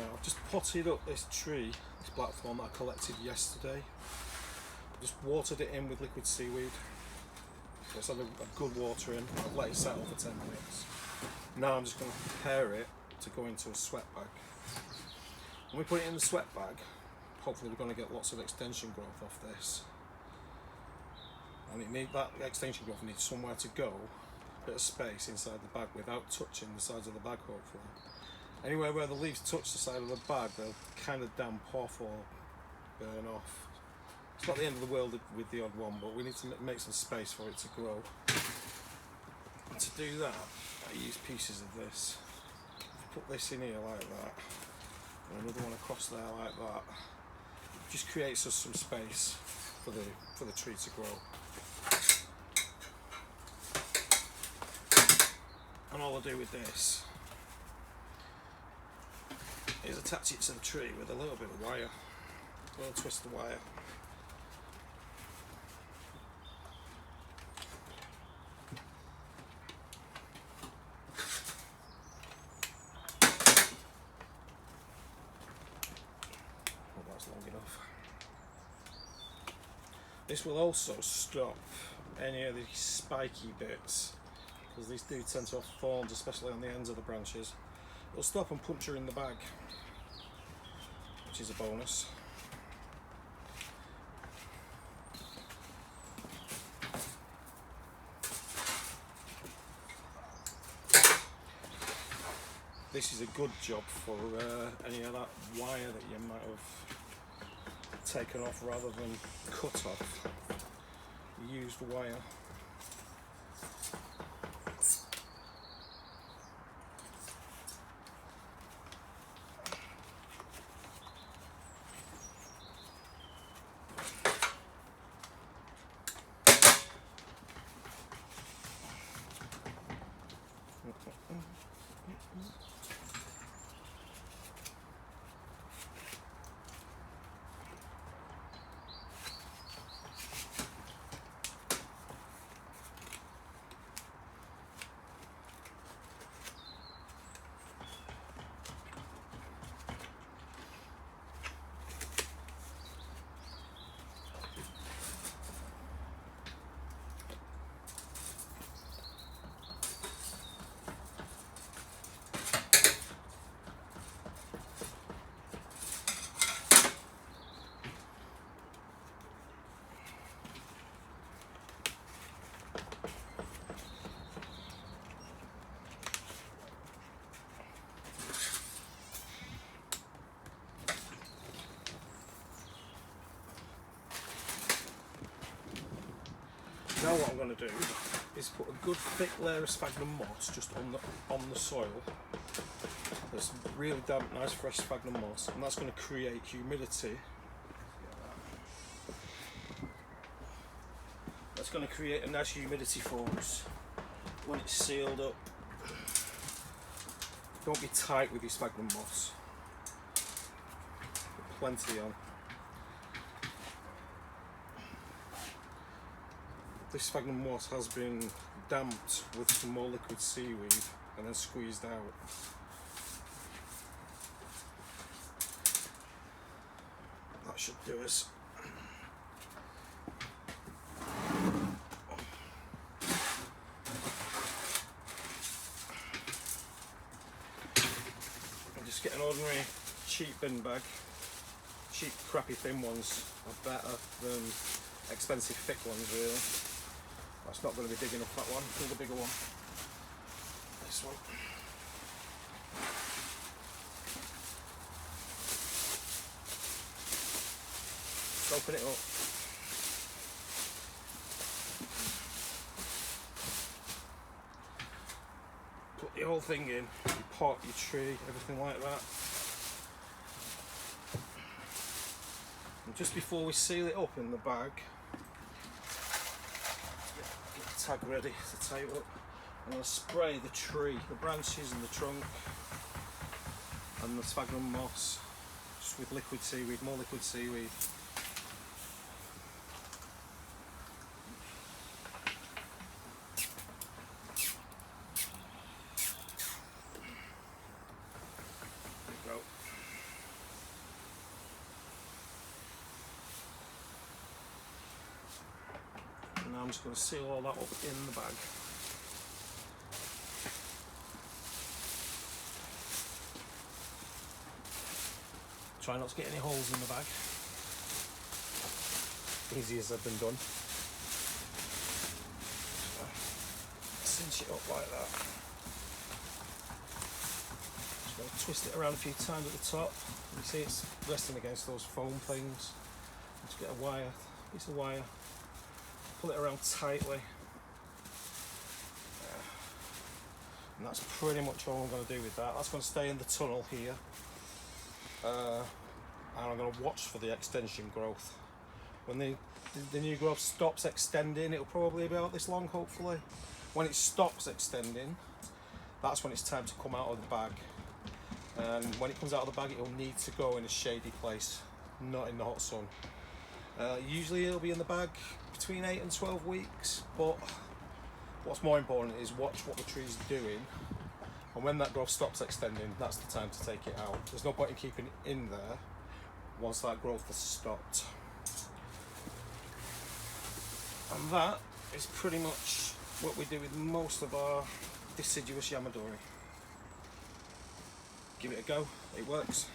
I've just potted up this tree, this blackthorn that I collected yesterday. Just watered it in with liquid seaweed. It's had a good water in. I've let it settle for 10 minutes. Now I'm just going to prepare it to go into a sweat bag. When we put it in the sweat bag, hopefully we're going to get lots of extension growth off this. And that extension growth needs somewhere to go, a bit of space inside the bag without touching the sides of the bag, hopefully. Anywhere where the leaves touch the side of the bag, they'll kind of damp off or burn off. It's not the end of the world with the odd one, but we need to make some space for it to grow. And to do that, I use pieces of this. Put this in here like that, and another one across there like that. It just creates us some space for the tree to grow. And all I do with this is attach it to the tree with a little bit of wire, a little twist of wire. Well, that's long enough. This will also stop any of these spiky bits, because these do tend to have thorns, especially on the ends of the branches. It'll stop and puncture in the bag, which is a bonus. This is a good job for any of that wire that you might have taken off rather than cut off. Used wire. Now what I'm going to do is put a good thick layer of sphagnum moss just on the soil. There's really damp, nice fresh sphagnum moss, and that's going to create humidity. That's going to create a nice humidity for us when it's sealed up. Don't be tight with your sphagnum moss. Put plenty on. This sphagnum moss has been damped with some more liquid seaweed and then squeezed out. That should do us. I'll just get an ordinary cheap bin bag. Cheap crappy thin ones are better than expensive thick ones, really. That's not going to be big enough, that one. Another bigger one. This one. Open it up. Put the whole thing in. Your pot, your tree, everything like that. And just before we seal it up in the bag, tag ready to tie it up. I'm going to spray the tree, the branches and the trunk and the sphagnum moss just with liquid seaweed, more liquid seaweed. There we go. I'm just going to seal all that up in the bag. Try not to get any holes in the bag. Easy as said than done. Cinch it up like that. Just going to twist it around a few times at the top. You see it's resting against those foam things. Just get a wire, piece of wire, pull it around tightly. And that's pretty much all I'm going to do with that. That's going to stay in the tunnel here. And I'm going to watch for the extension growth. When the new growth stops extending, it'll probably be about this long, hopefully. When it stops extending, that's when it's time to come out of the bag. And when it comes out of the bag, it'll need to go in a shady place, not in the hot sun. Usually it'll be in the bag between 8 and 12 weeks, but what's more important is watch what the tree's doing. And when that growth stops extending, that's the time to take it out. There's no point in keeping it in there once that growth has stopped. And that is pretty much what we do with most of our deciduous yamadori. Give it a go, it works.